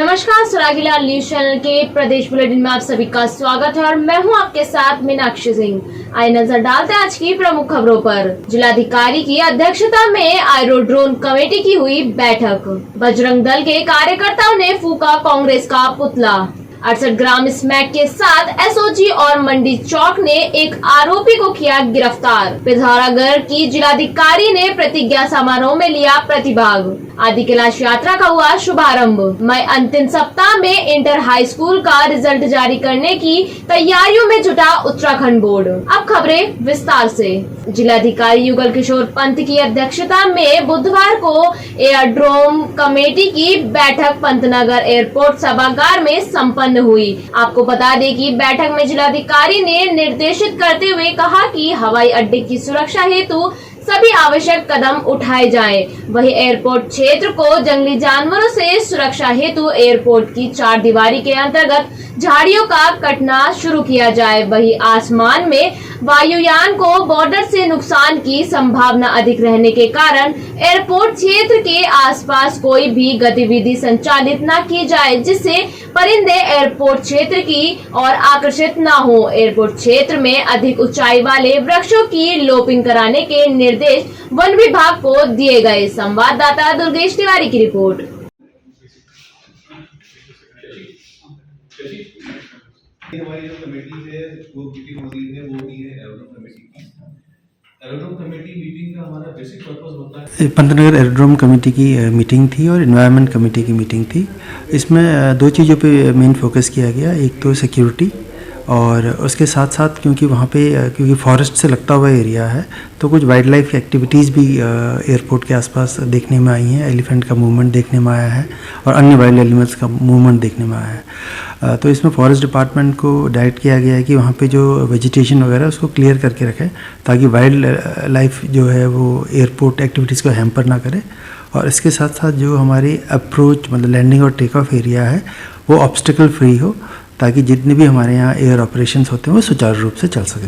नमस्कार, सुरागीलाल news channel के प्रदेश bulletin में आप सभी का स्वागत है और मैं हूं आपके साथ मीनाक्षी सिंह। आइए नजर डालते हैं आज की प्रमुख खबरों पर। जिलाधिकारी की अध्यक्षता में एरोड्रोम कमेटी की हुई बैठक। बजरंग दल के कार्यकर्ताओं ने फूका कांग्रेस का पुतला। 68 ग्राम स्मैक के साथ एसओजी और मंडी चौक ने एक आरोपी को किया गिरफ्तार। पिथौरागढ़ की जिलाधिकारी ने प्रतिज्ञा समारोह में लिया प्रतिभाग। आदि कैलाश यात्रा का हुआ शुभारंभ। मई अंतिम सप्ताह में इंटर हाई स्कूल का रिजल्ट जारी करने की तैयारियों में जुटा उत्तराखंड बोर्ड। अब खबरें विस्तार से। जिलाधिकारी युगल किशोर पंत की अध्यक्षता में बुधवार को एयरड्रोम कमेटी की बैठक पंतनगर एयरपोर्ट सभागार में संपन्न हुई। आपको बता दें कि बैठक में जिलाधिकारी ने निर्देशित करते हुए कहा कि हवाई अड्डे की सुरक्षा हेतु सभी आवश्यक कदम उठाए जाएं। वहीं एयरपोर्ट क्षेत्र को जंगली जानवरों से सुरक्षा हेतु एयरपोर्ट की चार दीवारी के अंतर्गत झाड़ियों का कटना शुरू किया जाए। वहीं आसमान में वायुयान को बॉर्डर से नुकसान की संभावना अधिक रहने के कारण एयरपोर्ट क्षेत्र के आसपास कोई भी गतिविधि संचालित न की जाए, जिससे परिंदे एयरपोर्ट क्षेत्र की ओर आकर्षित न हो। एयरपोर्ट क्षेत्र में अधिक ऊंचाई वाले वृक्षों की लोपिंग कराने के निर्देश वन विभाग को दिए गए। संवाददाता दुर्गेश तिवारी की रिपोर्ट। हमारी जो कमेटी है वो मीटिंग हो रही है, वो भी है एरोड्रोम कमेटी की। एरोड्रोम कमेटी मीटिंग का हमारा बेसिक पर्पस होता है। पंतनगर एरोड्रोम कमेटी की मीटिंग थी और एनवायरनमेंट कमेटी की मीटिंग थी। इसमें दो चीज़ों पे मेन फोकस किया गया। एक तो सिक्योरिटी और उसके साथ साथ क्योंकि फॉरेस्ट से लगता हुआ एरिया है तो कुछ वाइल्ड लाइफ एक्टिविटीज़ भी एयरपोर्ट के आसपास देखने में आई हैं। एलिफेंट का मूवमेंट देखने में आया है और अन्य वाइल्ड एनिमल्स का मूवमेंट देखने में आया है। तो इसमें फॉरेस्ट डिपार्टमेंट को डायरेक्ट किया गया है कि वहाँ पे जो वेजिटेशन वगैरह उसको क्लियर करके रखें ताकि वाइल्ड लाइफ जो है वो एयरपोर्ट एक्टिविटीज़ को हैम्पर ना करे। और इसके साथ साथ जो हमारी अप्रोच मतलब लैंडिंग और टेक ऑफ एरिया है वो ऑब्स्टिकल फ्री हो ताकि जितने भी हमारे यहाँ एयर ऑपरेशंस होते हैं वो सुचारू रूप से चल सके।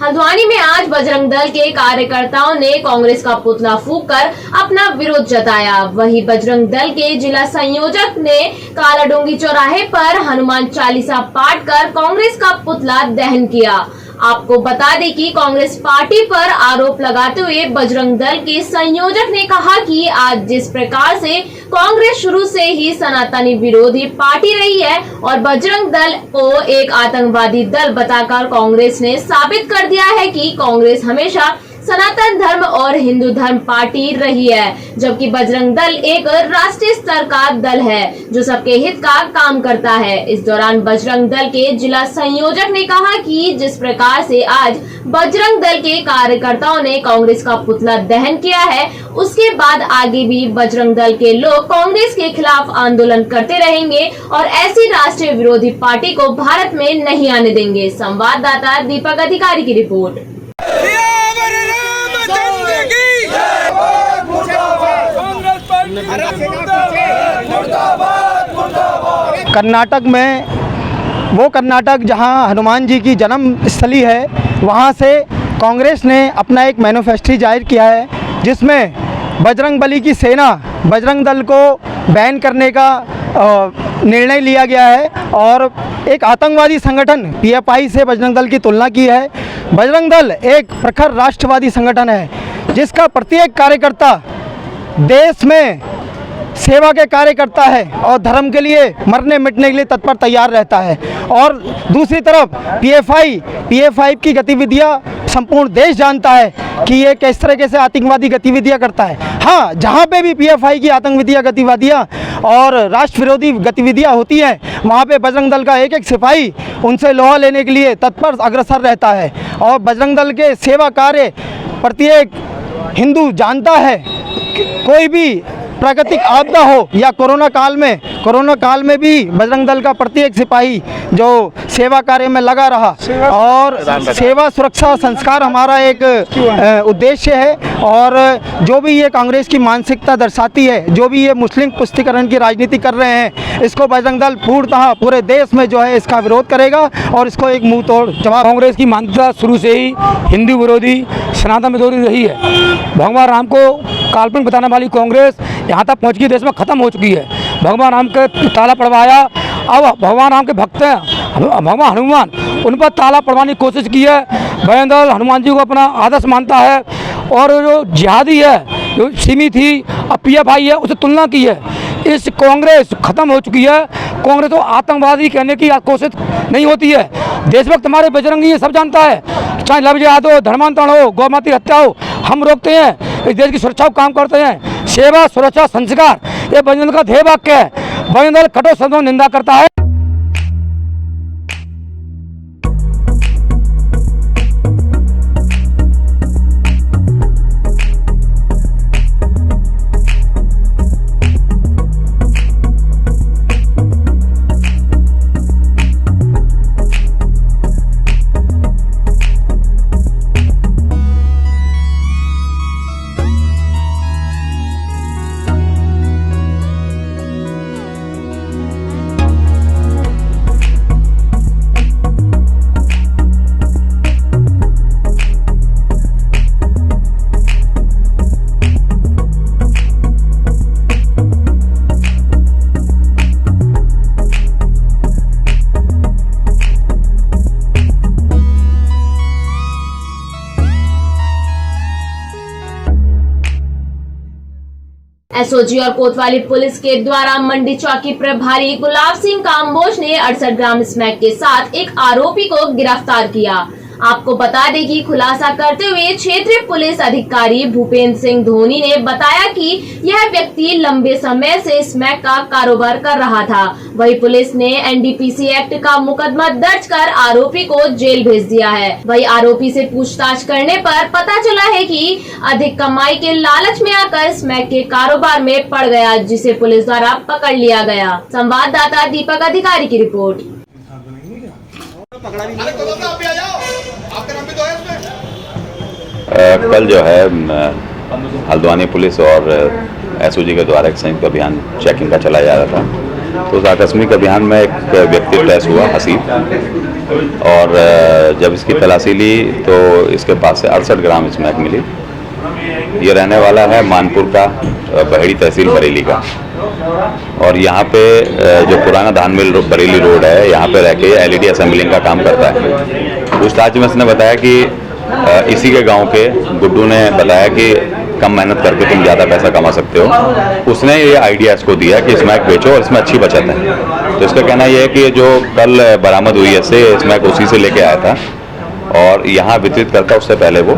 हल्द्वानी में आज बजरंग दल के कार्यकर्ताओं ने कांग्रेस का पुतला फूंककर अपना विरोध जताया। वहीं बजरंग दल के जिला संयोजक ने कालाडूंगी चौराहे पर हनुमान चालीसा पाठ कर कांग्रेस का पुतला दहन किया। आपको बता दें कि कांग्रेस पार्टी पर आरोप लगाते हुए बजरंग दल के संयोजक ने कहा कि आज जिस प्रकार से कांग्रेस शुरू से ही सनातनी विरोधी पार्टी रही है और बजरंग दल को एक आतंकवादी दल बताकर कांग्रेस ने साबित कर दिया है कि कांग्रेस हमेशा सनातन धर्म और हिंदू धर्म पार्टी रही है, जबकि बजरंग दल एक राष्ट्रीय स्तर का दल है जो सबके हित का काम करता है। इस दौरान बजरंग दल के जिला संयोजक ने कहा कि जिस प्रकार से आज बजरंग दल के कार्यकर्ताओं ने कांग्रेस का पुतला दहन किया है, उसके बाद आगे भी बजरंग दल के लोग कांग्रेस के खिलाफ आंदोलन करते रहेंगे और ऐसी राष्ट्रीय विरोधी पार्टी को भारत में नहीं आने देंगे। संवाददाता दीपक अधिकारी की रिपोर्ट। कर्नाटक में वो कर्नाटक जहां हनुमान जी की जन्म स्थली है, वहां से कांग्रेस ने अपना एक मैनिफेस्टो जाहिर किया है जिसमें बजरंग बली की सेना बजरंग दल को बैन करने का निर्णय लिया गया है और एक आतंकवादी संगठन पीएफआई से बजरंग दल की तुलना की है। बजरंग दल एक प्रखर राष्ट्रवादी संगठन है जिसका प्रत्येक कार्यकर्ता देश में सेवा के कार्य करता है और धर्म के लिए मरने मिटने के लिए तत्पर तैयार रहता है। और दूसरी तरफ पीएफआई की गतिविधियां संपूर्ण देश जानता है कि ये किस तरीके से आतंकवादी गतिविधियां करता है। हाँ, जहाँ पे भी पीएफआई की आतंकवादी गतिविधियां और राष्ट्र विरोधी गतिविधियां होती हैं, वहाँ पे बजरंग दल का एक एक सिपाही उनसे लोहा लेने के लिए तत्पर अग्रसर रहता है। और बजरंग दल के सेवा कार्य प्रत्येक हिंदू जानता है। कोई भी प्राकृतिक आपदा हो या कोरोना काल में भी बजरंग दल का प्रत्येक सिपाही जो सेवा कार्य में लगा रहा और सेवा सुरक्षा संस्कार हमारा एक उद्देश्य है। और जो भी ये कांग्रेस की मानसिकता दर्शाती है, जो भी ये मुस्लिम पुष्टिकरण की राजनीति कर रहे हैं, इसको बजरंग दल पूर्णतः पूरे देश में जो है इसका विरोध करेगा और इसको एक मुंह तोड़ जवाब। कांग्रेस की मानसिकता शुरू से ही हिंदू विरोधी सनातन विरोधी रही है। भगवान राम को काल्पनिक बताने वाली कांग्रेस यहाँ तक पहुँच गई, देश में ख़त्म हो चुकी है। भगवान राम के ताला पड़वाया। अब भगवान राम के भक्त हैं भगवान हनुमान, उन पर ताला पड़वाने की कोशिश की है। बजरंग दल हनुमान जी को अपना आदर्श मानता है और जो जिहादी है, जो सिमी थी, अब PFI है, उससे तुलना की है। इस कांग्रेस खत्म हो चुकी है। कांग्रेस को आतंकवादी कहने की कोशिश नहीं होती है। देशभक्त हमारे बजरंगी है, सब जानता है, चाहे लव जिहाद हो, धर्मांतरण हो, गौमाता हत्या हो, हम रोकते हैं। इस देश की सुरक्षा को काम करते हैं। सेवा, सुरक्षा, संस्कार, ये बजरंग दल का ध्येय वाक्य है। बजरंग दल कठोर शब्दों में निंदा करता है। एसओजी और कोतवाली पुलिस के द्वारा मंडी चौकी प्रभारी गुलाब सिंह काम्बोज ने 68 ग्राम स्मैक के साथ एक आरोपी को गिरफ्तार किया। आपको बता दें कि खुलासा करते हुए क्षेत्रीय पुलिस अधिकारी भूपेंद्र सिंह धोनी ने बताया कि यह व्यक्ति लंबे समय से स्मैक का कारोबार कर रहा था। वही पुलिस ने NDPC एक्ट का मुकदमा दर्ज कर आरोपी को जेल भेज दिया है। वही आरोपी से पूछताछ करने पर पता चला है कि अधिक कमाई के लालच में आकर स्मैक के कारोबार में पड़ गया, जिसे पुलिस द्वारा पकड़ लिया गया। संवाददाता दीपक अधिकारी की रिपोर्ट। कल जो है हल्द्वानी पुलिस और एसओजी के द्वारा एक संयुक्त अभियान चेकिंग का चलाया जा रहा था। तो उस आकस्मिक अभियान में एक व्यक्ति ट्रेस हुआ, हसीब, और जब इसकी तलाशी ली तो इसके पास से 68 ग्राम स्मैक मिली। ये रहने वाला है मानपुर का, बहेड़ी तहसील बरेली का, और यहाँ पे जो पुराना धान मिल बरेली रोड है, यहाँ पे रह के LED असेंबलिंग का काम करता है। पूछताछ में उसने बताया कि इसी के गांव के गुड्डू ने बताया कि कम मेहनत करके तुम ज़्यादा पैसा कमा सकते हो। उसने ये आइडिया इसको दिया कि स्मैक बेचो और इसमें अच्छी बचत है। तो इसका कहना यह है कि जो कल बरामद हुई है से स्मैक उसी से लेके आया था और यहाँ वितरित करता उससे पहले वो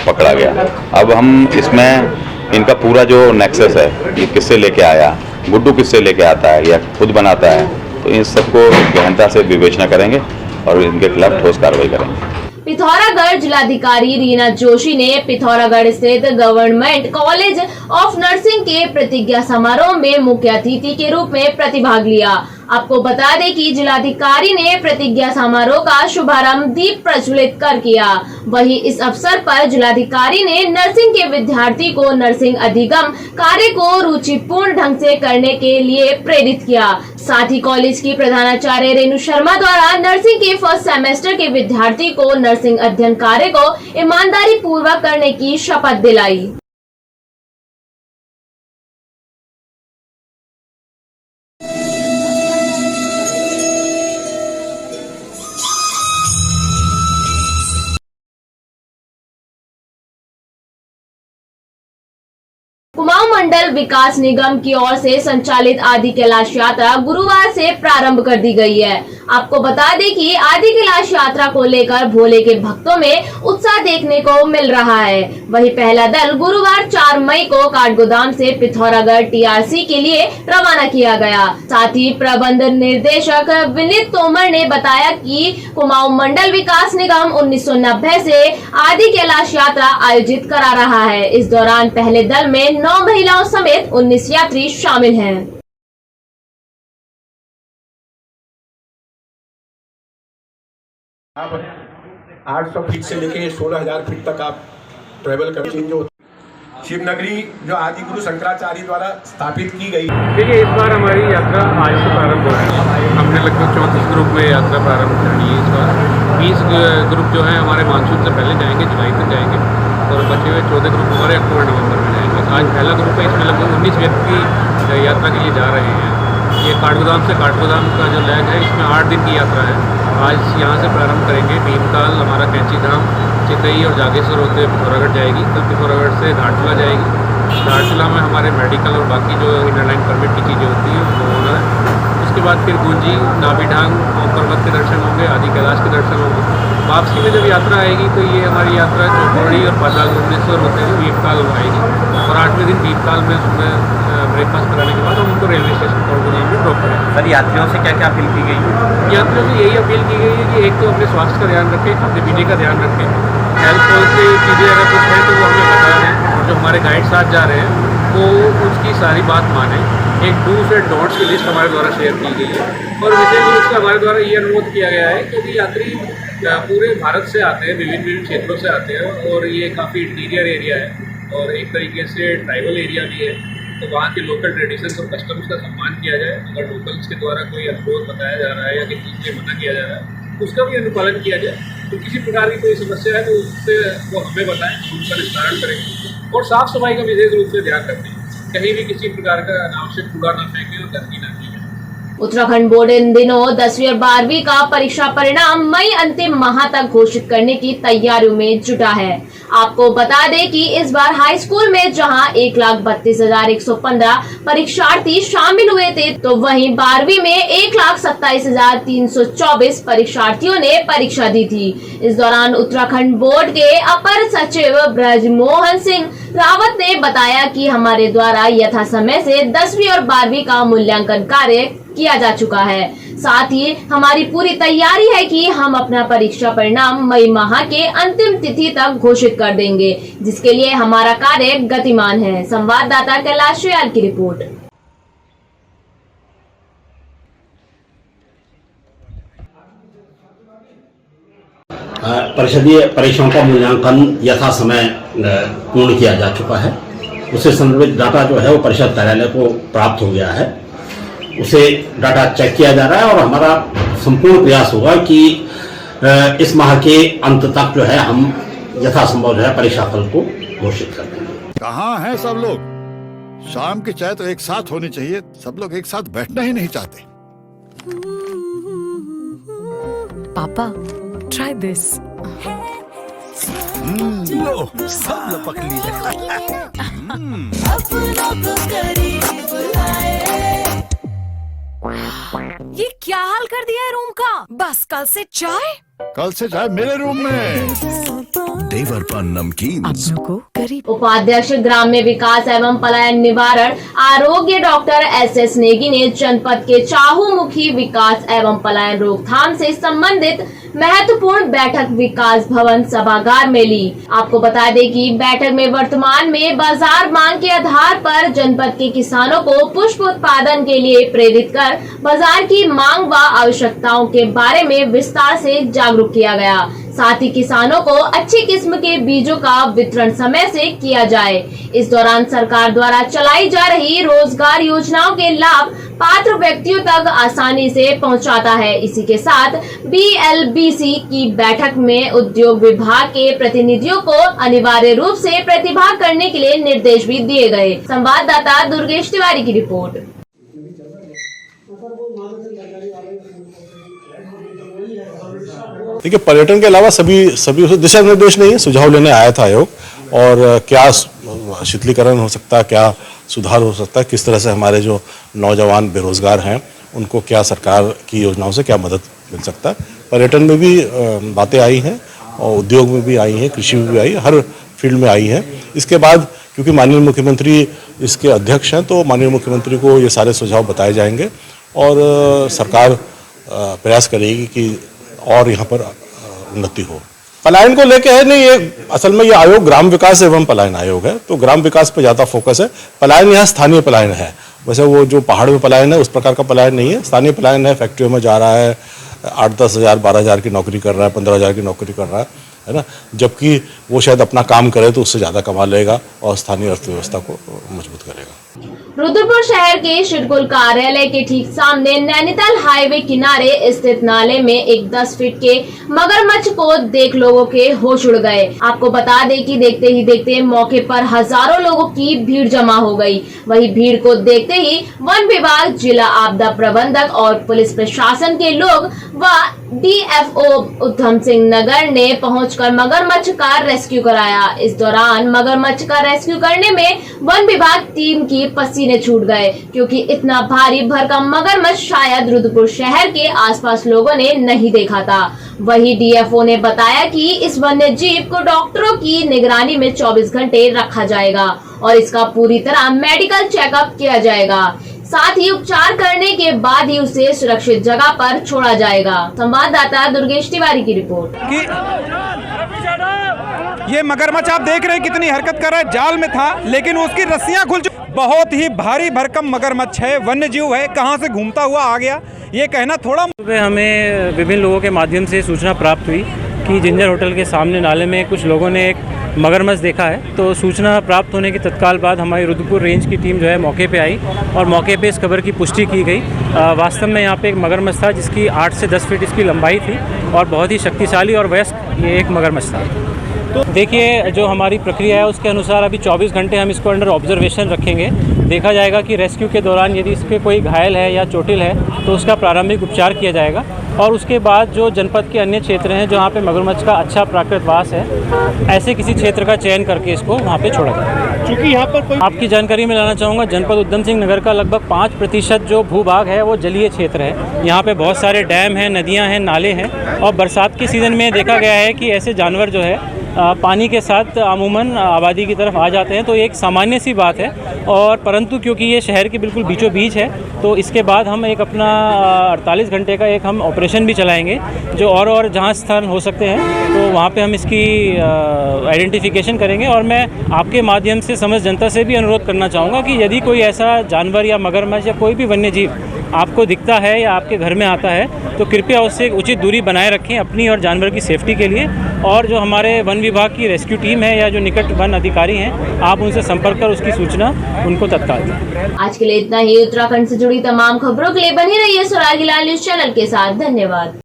पकड़ा गया। अब हम इसमें इनका पूरा जो नेक्सस है, ये किससे लेके आया, गुड्डू किससे लेके आता है या खुद बनाता है, तो इन सबको गहनता से विवेचना करेंगे और इनके खिलाफ ठोस कार्रवाई करेंगे। पिथौरागढ़ जिलाधिकारी रीना जोशी ने पिथौरागढ़ स्थित गवर्नमेंट कॉलेज ऑफ नर्सिंग के प्रतिज्ञा समारोह में मुख्य अतिथि के रूप में प्रतिभाग लिया। आपको बता दें कि जिलाधिकारी ने प्रतिज्ञा समारोह का शुभारंभ दीप प्रज्वलित कर किया। वहीं इस अवसर पर जिलाधिकारी ने नर्सिंग के विद्यार्थी को नर्सिंग अधिगम कार्य को रुचिपूर्ण ढंग से करने के लिए प्रेरित किया। साथ ही कॉलेज की प्रधानाचार्य रेणु शर्मा द्वारा नर्सिंग के फर्स्ट सेमेस्टर के विद्यार्थी को नर्सिंग अध्ययन कार्य को ईमानदारी पूर्वक करने की शपथ दिलाई। कुमाऊं मंडल विकास निगम की ओर से संचालित आदि कैलाश यात्रा गुरुवार से प्रारंभ कर दी गई है। आपको बता दें कि आदि कैलाश यात्रा को लेकर भोले के भक्तों में उत्साह देखने को मिल रहा है। वहीं पहला दल गुरुवार 4 मई को काठगोदाम से पिथौरागढ़ TRC के लिए रवाना किया गया। साथ ही प्रबंध निर्देशक विनीत तोमर ने बताया कि कुमाऊं मंडल विकास निगम 1990 से आदि कैलाश यात्रा आयोजित करा रहा है। इस दौरान पहले दल में 9 महिलाओं समेत 19 यात्री शामिल हैं। आप 800 फीट से लेके 16,000 फीट तक आप ट्रेवल करते हैं। जो शिवनगरी जो आदि गुरु शंकराचार्य द्वारा स्थापित की गई। देखिए, इस बार हमारी यात्रा आज से प्रारंभ हो रही है। हमने लगभग 34 ग्रुप में यात्रा प्रारंभ करनी है। इस बार 20 ग्रुप जो है हमारे मानसून से पहले जाएंगे, जुलाई तक जाएंगे, और बचे हुए 14 ग्रुप हमारे अक्टूबर नवंबर में जाएंगे। आज पहला ग्रुप है, इसमें लगभग 19 व्यक्ति यात्रा के लिए जा रहे हैं। ये काठगोदाम से काठगोदाम का जो लैग है इसमें 8 दिन की यात्रा है। आज यहाँ से प्रारंभ करेंगे, भीमताल, हमारा कैंची धाम, चितई और जागेश्वर होते हुए पिथौरागढ़ जाएगी। कल पिथौरागढ़ से धारचूला जाएगी। धारचूला में हमारे मेडिकल और बाकी जो इनर लाइन परमिट की चीज़ें होती हैं वो होना है। उसके बाद फिर गुंजी, नाभीढांग, ओम पर्वत के दर्शन होंगे, आदि कैलाश के दर्शन होंगे। वापसी में जब यात्रा आएगी तो ये हमारी यात्रा चौपड़ी और पाताल भुवनेश्वर होते हुए भीमताल आएगी और 8वें दिन भीमताल में सुबह ब्रेकफास्ट कराने के बाद हम उनको रेलवे स्टेशन काठगोदाम में ड्रॉप करेंगे। सर, यात्रियों से क्या क्या अपील की गई है? यात्रियों से यही अपील की गई है कि एक तो अपने स्वास्थ्य का ध्यान रखें, खाने पीने का ध्यान रखें, हेल्थ पॉलिसी चीज़ें अगर कुछ हैं तो वो हमें बता दें और जो हमारे गाइड साथ जा रहे हैं वो उसकी सारी बात माने। एक डूज एंड डोंट्स की लिस्ट हमारे द्वारा शेयर की गई है और विशेष रूप से हमारे द्वारा ये अनुरोध किया गया है क्योंकि यात्री पूरे भारत से आते हैं, विभिन्न क्षेत्रों से आते हैं और ये काफ़ी इंटीरियर एरिया है और एक तरीके से ट्राइबल एरिया भी है, तो वहाँ के लोकल ट्रेडिशंस और कस्टम्स का सम्मान किया जाए। अगर लोकल्स के द्वारा कोई अनुरोध बताया जा रहा है या किसी चीज़ से मना किया जा रहा है तो उसका भी अनुपालन किया जाए। तो किसी प्रकार की कोई समस्या है तो उससे वो हमें बताएं, हम उसका निस्तारण करेंगे और साफ़ सफाई का विशेष रूप से ध्यान रखें, कहीं भी किसी प्रकार का अनावश्यक कूड़ा ना फेंकें और गंदगी ना की जाए। उत्तराखंड बोर्ड इन दिनों 10वीं और 12वीं का परीक्षा परिणाम मई अंतिम माह तक घोषित करने की तैयारियों में जुटा है। आपको बता दें कि इस बार हाई स्कूल में जहां 1,32,115 परीक्षार्थी शामिल हुए थे तो वहीं 12वीं में 1,27,324 परीक्षार्थियों ने परीक्षा दी थी। इस दौरान उत्तराखंड बोर्ड के अपर सचिव ब्रजमोहन सिंह रावत ने बताया कि हमारे द्वारा यथा समय से 10वीं और 12वीं का मूल्यांकन कार्य किया जा चुका है। साथ ही हमारी पूरी तैयारी है कि हम अपना परीक्षा परिणाम मई माह के अंतिम तिथि तक घोषित कर देंगे, जिसके लिए हमारा कार्य गतिमान है। संवाददाता कैलाश याल की रिपोर्ट। परिषदीय परीक्षाओं का मूल्यांकन यथा समय पूर्ण किया जा चुका है। उससे संबंधित डाटा जो है वो परिषद कार्यालय को प्राप्त हो गया है। उसे डाटा चेक किया जा रहा है और हमारा संपूर्ण प्रयास होगा कि इस माह के अंत तक जो है हम यथासंभव जो है परीक्षा फल को घोषित कर देंगे। कहाँ हैं सब लोग? शाम की चाय तो एक साथ होनी चाहिए, सब लोग एक साथ बैठना ही नहीं चाहते। पापा, ट्राई दिस। लो, सब लपक ली। ये क्या हाल कर दिया है रूम का? बस कल से चाय मेरे रूम में। देवरपन नमकीन को करीब। उपाध्यक्ष ग्राम्य विकास एवं पलायन निवारण आरोग्य डॉक्टर SS नेगी ने जनपद के चाहूमुखी विकास एवं पलायन रोकथाम से संबंधित महत्वपूर्ण बैठक विकास भवन सभागार में ली। आपको बता दें कि बैठक में वर्तमान में बाजार मांग के आधार पर जनपद के किसानों को पुष्प उत्पादन के लिए प्रेरित कर बाजार की मांग व आवश्यकताओं के बारे में विस्तार से जागरूक किया गया। साथ ही किसानों को अच्छी किस्म के बीजों का वितरण समय से किया जाए। इस दौरान सरकार द्वारा चलाई जा रही रोजगार योजनाओं के लाभ पात्र व्यक्तियों तक आसानी से पहुंचाता है। इसी के साथ BLBC की बैठक में उद्योग विभाग के प्रतिनिधियों को अनिवार्य रूप से प्रतिभाग करने के लिए निर्देश भी दिए गए। संवाददाता दुर्गेश तिवारी की रिपोर्ट। देखिए, पर्यटन के अलावा सभी दिशा निर्देश नहीं है, सुझाव लेने आया था आयोग और क्या शीतलीकरण हो सकता है, क्या सुधार हो सकता है, किस तरह से हमारे जो नौजवान बेरोजगार हैं उनको क्या सरकार की योजनाओं से क्या मदद मिल सकता है। पर्यटन में भी बातें आई हैं और उद्योग में भी आई हैं, कृषि में भी आई है, हर फील्ड में आई है। इसके बाद क्योंकि माननीय मुख्यमंत्री इसके अध्यक्ष हैं तो माननीय मुख्यमंत्री को ये सारे सुझाव बताए जाएंगे और सरकार प्रयास करेगी कि और यहाँ पर उन्नति हो। पलायन को लेके है नहीं, ये असल में ये आयोग ग्राम विकास एवं पलायन आयोग है, तो ग्राम विकास पर ज़्यादा फोकस है। पलायन यहाँ स्थानीय पलायन है, वैसे वो जो पहाड़ में पलायन है उस प्रकार का पलायन नहीं है। स्थानीय पलायन है, फैक्ट्रियों में जा रहा है, 8-10 हज़ार 12 हज़ार की नौकरी कर रहा है, 15 हज़ार की नौकरी कर रहा है, है ना, जबकि वो शायद अपना काम करे तो उससे ज़्यादा कमा लेगा और स्थानीय अर्थव्यवस्था को मजबूत करेगा। रुद्रपुर शहर के शिडकुल कार्यालय के ठीक सामने नैनीताल हाईवे किनारे स्थित नाले में एक 10 फीट के मगरमच्छ को देख लोगों के होश उड़ गए। आपको बता दें कि देखते ही देखते मौके पर हजारों लोगों की भीड़ जमा हो गई। वही भीड़ को देखते ही वन विभाग, जिला आपदा प्रबंधक और पुलिस प्रशासन के लोग व DFO उधम सिंह नगर ने पहुंचकर मगरमच्छ का रेस्क्यू कराया। इस दौरान मगरमच्छ का रेस्क्यू करने में वन विभाग टीम की पसीने छूट गए, क्योंकि इतना भारी भरकम मगरमच्छ शायद रुद्रपुर शहर के आसपास लोगों ने नहीं देखा था। वही DFO ने बताया कि इस वन्य जीव को डॉक्टरों की निगरानी में 24 घंटे रखा जाएगा और इसका पूरी तरह मेडिकल चेकअप किया जाएगा। साथ ही उपचार करने के बाद ही उसे सुरक्षित जगह पर छोड़ा जाएगा। संवाददाता दुर्गेश तिवारी की रिपोर्ट। ये मगरमच्छ आप देख रहे हैं कितनी हरकत कर रहा है। जाल में था लेकिन उसकी रस्सियां खुल चुकी। बहुत ही भारी भरकम मगरमच्छ है, वन्य जीव है, कहां से घूमता हुआ आ गया ये कहना थोड़ा। हमें विभिन्न लोगों के माध्यम से सूचना प्राप्त हुई कि जिंजर होटल के सामने नाले में कुछ लोगों ने एक मगरमच्छ देखा है। तो सूचना प्राप्त होने के तत्काल बाद हमारी रुद्रपुर रेंज की टीम जो है मौके पे आई और मौके पे इस खबर की पुष्टि की गई। वास्तव में यहाँ पे एक मगरमच्छ था जिसकी 8 से 10 फीट इसकी लंबाई थी और बहुत ही शक्तिशाली और वयस्क ये एक मगरमच्छ था। तो देखिए, जो हमारी प्रक्रिया है उसके अनुसार अभी 24 घंटे हम इसको अंडर ऑब्जर्वेशन रखेंगे। देखा जाएगा कि रेस्क्यू के दौरान यदि इसके कोई घायल है या चोटिल है तो उसका प्रारंभिक उपचार किया जाएगा और उसके बाद जो जनपद के अन्य क्षेत्र हैं जहाँ पे मगरमच्छ का अच्छा प्राकृत वास है, ऐसे किसी क्षेत्र का चयन करके इसको वहाँ पे छोड़ा जाएगा। चूँकि यहाँ पर आपकी जानकारी में लाना चाहूँगा, जनपद उधम सिंह नगर का लगभग 5% जो भूभाग है वो जलीय क्षेत्र है। यहाँ पे बहुत सारे डैम हैं, नदियाँ हैं, नाले हैं और बरसात के सीज़न में देखा गया है कि ऐसे जानवर जो है पानी के साथ अमूमन आबादी की तरफ आ जाते हैं। तो एक सामान्य सी बात है और परंतु क्योंकि ये शहर के बिल्कुल बीचों बीच है तो इसके बाद हम एक अपना 48 घंटे का एक हम ऑपरेशन भी चलाएंगे जो और जहाँ स्थान हो सकते हैं तो वहाँ पे हम इसकी आइडेंटिफिकेशन करेंगे। और मैं आपके माध्यम से समस्त जनता से भी अनुरोध करना चाहूँगा कि यदि कोई ऐसा जानवर या मगरमच्छ या कोई भी वन्य जीव आपको दिखता है या आपके घर में आता है तो कृपया उससे एक उचित दूरी बनाए रखें अपनी और जानवर की सेफ्टी के लिए। और जो हमारे वन विभाग की रेस्क्यू टीम है या जो निकट वन अधिकारी हैं आप उनसे संपर्क कर उसकी सूचना उनको तत्काल दें। आज के लिए इतना ही। उत्तराखंड से जुड़ी तमाम खबरों के लिए बनी रहिए स्वराज लाल न्यूज चैनल के साथ। धन्यवाद।